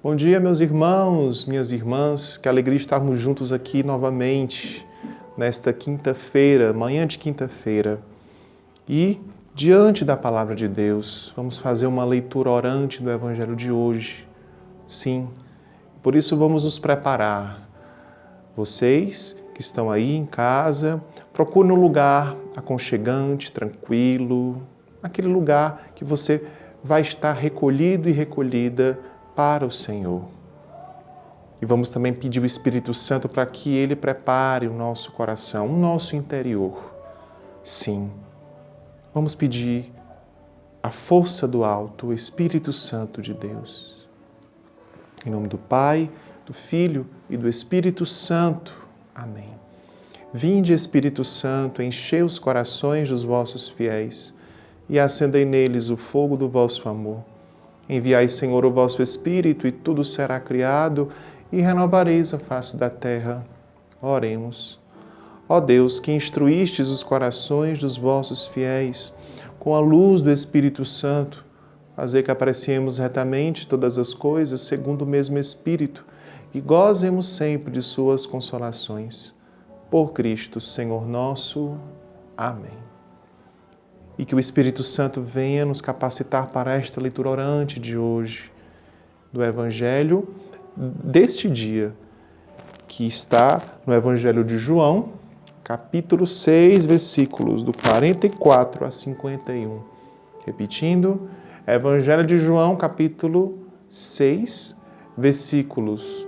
Bom dia, meus irmãos, minhas irmãs, que alegria estarmos juntos aqui novamente nesta quinta-feira, manhã de quinta-feira. E, diante da Palavra de Deus, vamos fazer uma leitura orante do Evangelho de hoje. Sim, por isso vamos nos preparar. Vocês que estão aí em casa, procurem um lugar aconchegante, tranquilo, aquele lugar que você vai estar recolhido e recolhida para o Senhor. E vamos também pedir o Espírito Santo para que Ele prepare o nosso coração, o nosso interior. Sim, vamos pedir a força do alto, o Espírito Santo de Deus. Em nome do Pai, do Filho e do Espírito Santo. Amém. Vinde, Espírito Santo, enchei os corações dos vossos fiéis e acendei neles o fogo do vosso amor. Enviai, Senhor, o vosso Espírito, e tudo será criado, e renovareis a face da terra. Oremos. Ó Deus, que instruístes os corações dos vossos fiéis, com a luz do Espírito Santo, fazei que apreciemos retamente todas as coisas segundo o mesmo Espírito, e gozemos sempre de suas consolações. Por Cristo, Senhor nosso. Amém. E que o Espírito Santo venha nos capacitar para esta leitura orante de hoje, do Evangelho deste dia, que está no Evangelho de João, capítulo 6, versículos do 44 a 51. Repetindo, Evangelho de João, capítulo 6, versículos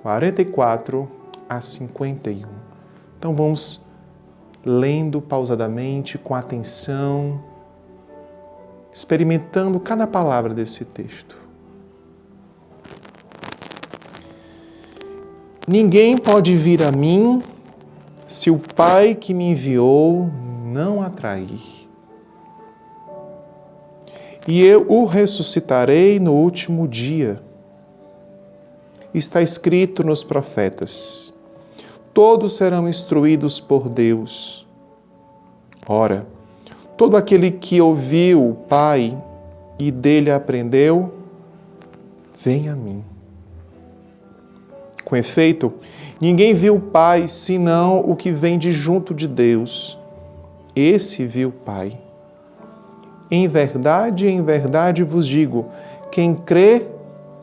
44 a 51. Então vamos lendo pausadamente, com atenção, experimentando cada palavra desse texto. Ninguém pode vir a mim se o Pai que me enviou não atrair. E eu o ressuscitarei no último dia. Está escrito nos profetas: todos serão instruídos por Deus. Ora, todo aquele que ouviu o Pai e dele aprendeu, vem a mim. Com efeito, ninguém viu o Pai senão o que vem de junto de Deus. Esse viu o Pai. Em verdade vos digo, quem crê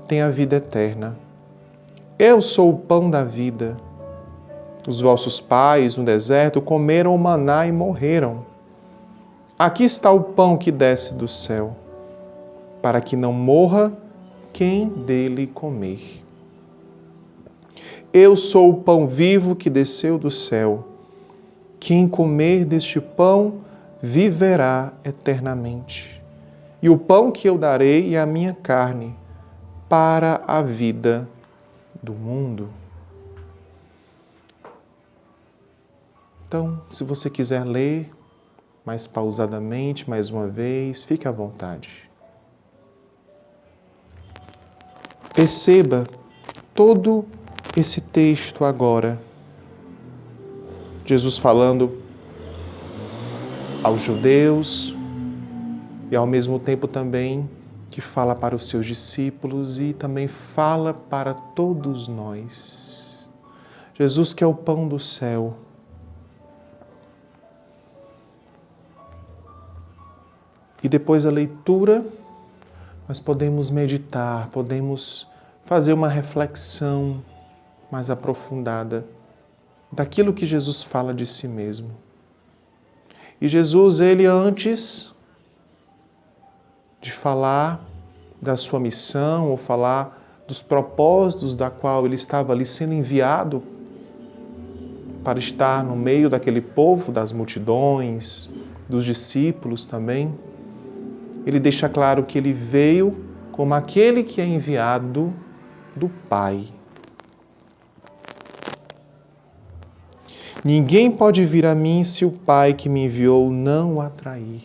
tem a vida eterna. Eu sou o pão da vida. Os vossos pais, no deserto, comeram o maná e morreram. Aqui está o pão que desce do céu, para que não morra quem dele comer. Eu sou o pão vivo que desceu do céu. Quem comer deste pão viverá eternamente. E o pão que eu darei é a minha carne, para a vida do mundo. Então, se você quiser ler mais pausadamente, mais uma vez, fique à vontade. Perceba todo esse texto agora. Jesus falando aos judeus e ao mesmo tempo também que fala para os seus discípulos e também fala para todos nós. Jesus que é o pão do céu. E depois da leitura, nós podemos meditar, podemos fazer uma reflexão mais aprofundada daquilo que Jesus fala de si mesmo. E Jesus, ele antes de falar da sua missão ou falar dos propósitos da qual ele estava ali sendo enviado para estar no meio daquele povo, das multidões, dos discípulos também, ele deixa claro que ele veio como aquele que é enviado do Pai. Ninguém pode vir a mim se o Pai que me enviou não o atrair.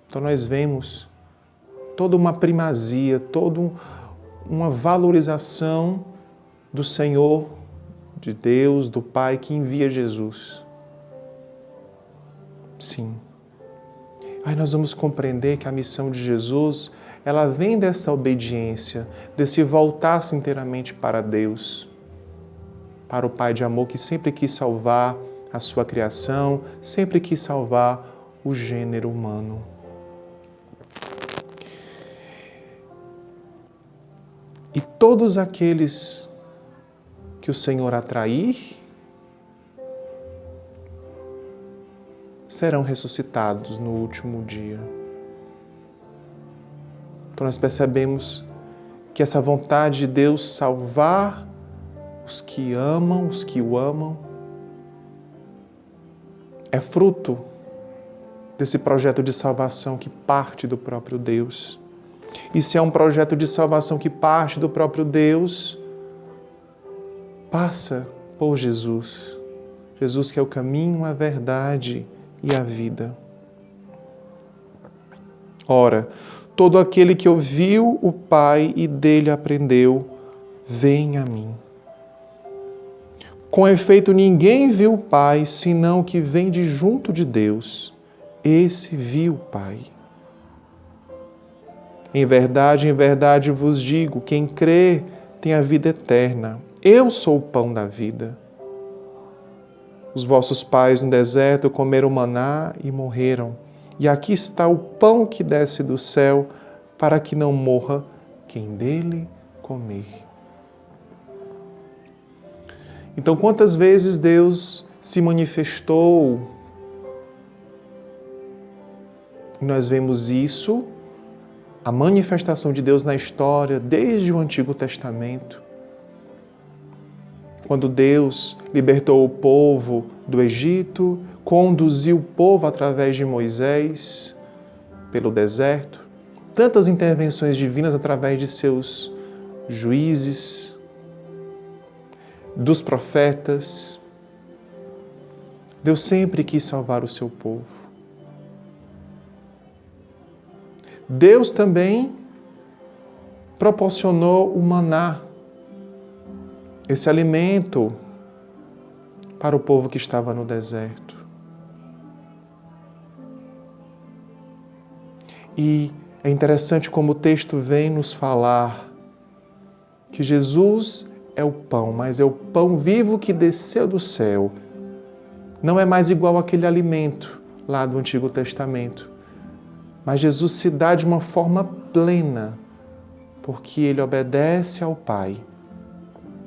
Então nós vemos toda uma primazia, toda uma valorização do Senhor, de Deus, do Pai que envia Jesus. Sim. Aí nós vamos compreender que a missão de Jesus ela vem dessa obediência, desse voltar-se inteiramente para Deus, para o Pai de amor que sempre quis salvar a sua criação, sempre quis salvar o gênero humano. E todos aqueles que o Senhor atrair serão ressuscitados no último dia. Então nós percebemos que essa vontade de Deus salvar os que amam, os que o amam, é fruto desse projeto de salvação que parte do próprio Deus. E se é um projeto de salvação que parte do próprio Deus, passa por Jesus. Jesus que é o caminho, a verdade e a vida. Ora, todo aquele que ouviu o Pai e dele aprendeu, vem a mim. Com efeito, ninguém viu o Pai, senão o que vem de junto de Deus. Esse viu o Pai. Em verdade vos digo, quem crê tem a vida eterna. Eu sou o pão da vida. Os vossos pais no deserto comeram maná e morreram. E aqui está o pão que desce do céu, para que não morra quem dele comer. Então, quantas vezes Deus se manifestou? Nós vemos isso, a manifestação de Deus na história, desde o Antigo Testamento. Quando Deus libertou o povo do Egito, conduziu o povo através de Moisés pelo deserto, tantas intervenções divinas através de seus juízes, dos profetas. Deus sempre quis salvar o seu povo. Deus também proporcionou o maná, esse alimento para o povo que estava no deserto. E é interessante como o texto vem nos falar que Jesus é o pão, mas é o pão vivo que desceu do céu. Não é mais igual àquele alimento lá do Antigo Testamento. Mas Jesus se dá de uma forma plena, porque ele obedece ao Pai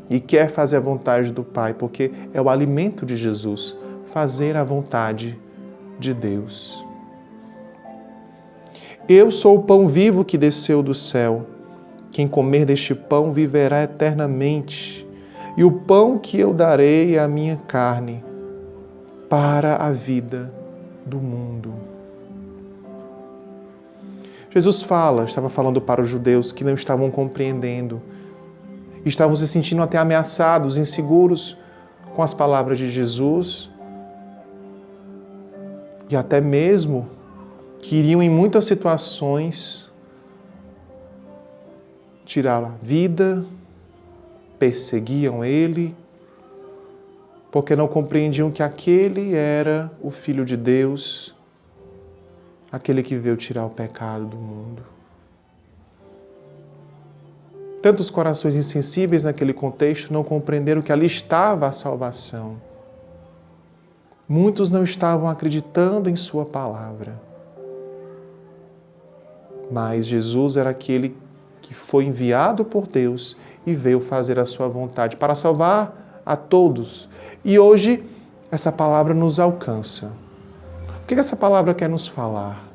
e quer fazer a vontade do Pai, porque é o alimento de Jesus, fazer a vontade de Deus. Eu sou o pão vivo que desceu do céu. Quem comer deste pão viverá eternamente. E o pão que eu darei é a minha carne, para a vida do mundo. Jesus estava falando para os judeus que não estavam compreendendo, estavam se sentindo até ameaçados, inseguros com as palavras de Jesus e até mesmo queriam em muitas situações tirar a vida, perseguiam ele, porque não compreendiam que aquele era o Filho de Deus, aquele que veio tirar o pecado do mundo. Tantos corações insensíveis naquele contexto não compreenderam que ali estava a salvação. Muitos não estavam acreditando em sua palavra. Mas Jesus era aquele que foi enviado por Deus e veio fazer a sua vontade para salvar a todos. E hoje essa palavra nos alcança. O que essa palavra quer nos falar?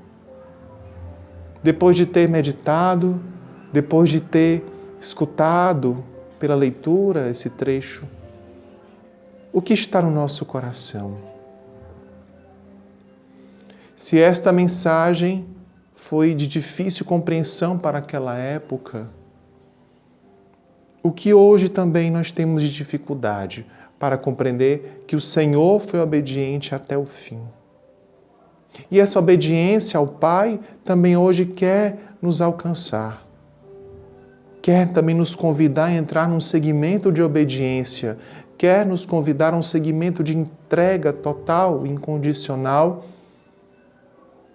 Depois de ter meditado, depois de ter escutado pela leitura esse trecho, o que está no nosso coração? Se esta mensagem foi de difícil compreensão para aquela época, o que hoje também nós temos de dificuldade para compreender que o Senhor foi obediente até o fim. E essa obediência ao Pai também hoje quer nos alcançar. Quer também nos convidar a entrar num segmento de obediência. Quer nos convidar a um segmento de entrega total, incondicional,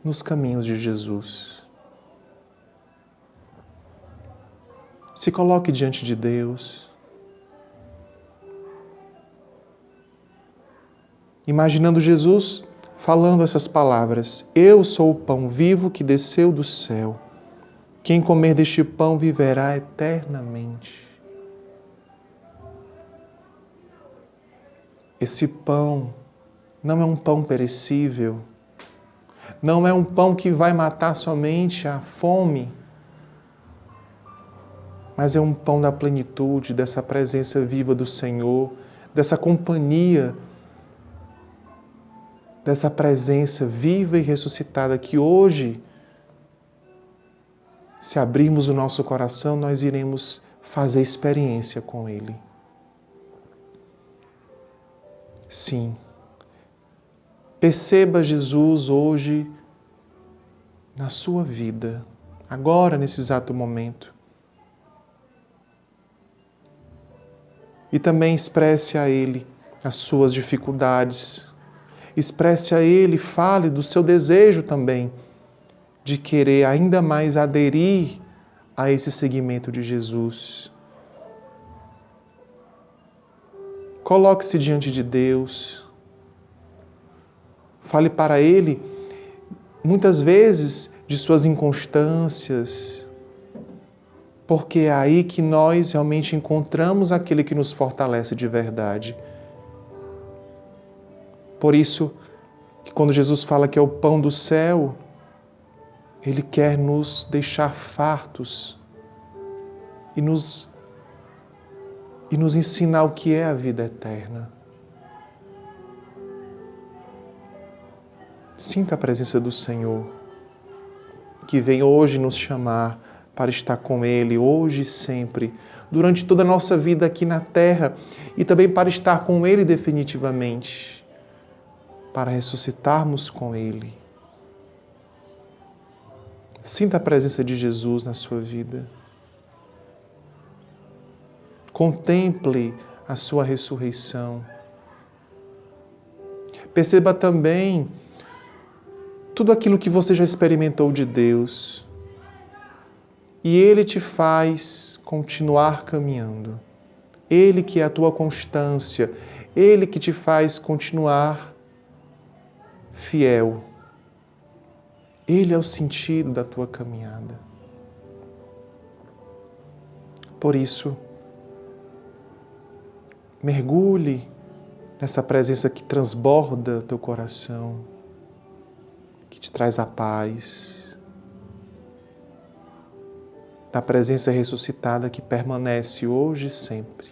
nos caminhos de Jesus. Se coloque diante de Deus. Imaginando Jesus falando essas palavras: Eu sou o pão vivo que desceu do céu. Quem comer deste pão viverá eternamente. Esse pão não é um pão perecível, não é um pão que vai matar somente a fome, mas é um pão da plenitude, dessa presença viva do Senhor, dessa companhia, dessa presença viva e ressuscitada que hoje, se abrirmos o nosso coração, nós iremos fazer experiência com Ele. Sim. Perceba Jesus hoje na sua vida, agora, nesse exato momento. E também expresse a Ele as suas dificuldades. Expresse a Ele, fale do seu desejo também de querer ainda mais aderir a esse seguimento de Jesus. Coloque-se diante de Deus. Fale para Ele, muitas vezes, de suas inconstâncias, porque é aí que nós realmente encontramos aquele que nos fortalece de verdade. Por isso, que quando Jesus fala que é o pão do céu, Ele quer nos deixar fartos e nos ensinar o que é a vida eterna. Sinta a presença do Senhor, que vem hoje nos chamar para estar com Ele, hoje e sempre, durante toda a nossa vida aqui na terra, e também para estar com Ele definitivamente, para ressuscitarmos com Ele. Sinta a presença de Jesus na sua vida. Contemple a sua ressurreição. Perceba também tudo aquilo que você já experimentou de Deus. E Ele te faz continuar caminhando. Ele que é a tua constância. Ele que te faz continuar fiel. Ele é o sentido da tua caminhada. Por isso, mergulhe nessa presença que transborda teu coração, que te traz a paz, da presença ressuscitada que permanece hoje e sempre.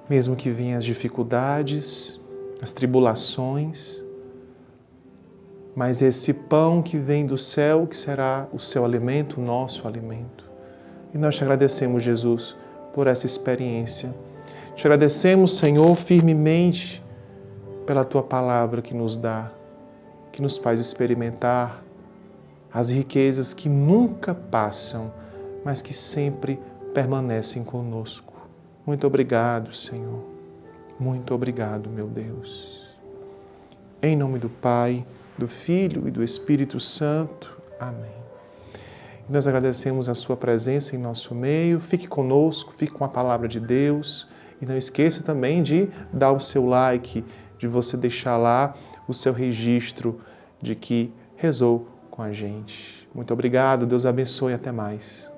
Mesmo que venham as dificuldades, as tribulações, mas esse pão que vem do céu, que será o seu alimento, o nosso alimento. E nós te agradecemos, Jesus, por essa experiência. Te agradecemos, Senhor, firmemente pela Tua palavra que nos dá, que nos faz experimentar as riquezas que nunca passam, mas que sempre permanecem conosco. Muito obrigado, Senhor. Muito obrigado, meu Deus. Em nome do Pai, do Filho e do Espírito Santo. Amém. E nós agradecemos a sua presença em nosso meio. Fique conosco, fique com a palavra de Deus. E não esqueça também de dar o seu like, de você deixar lá o seu registro de que rezou com a gente. Muito obrigado, Deus abençoe e até mais.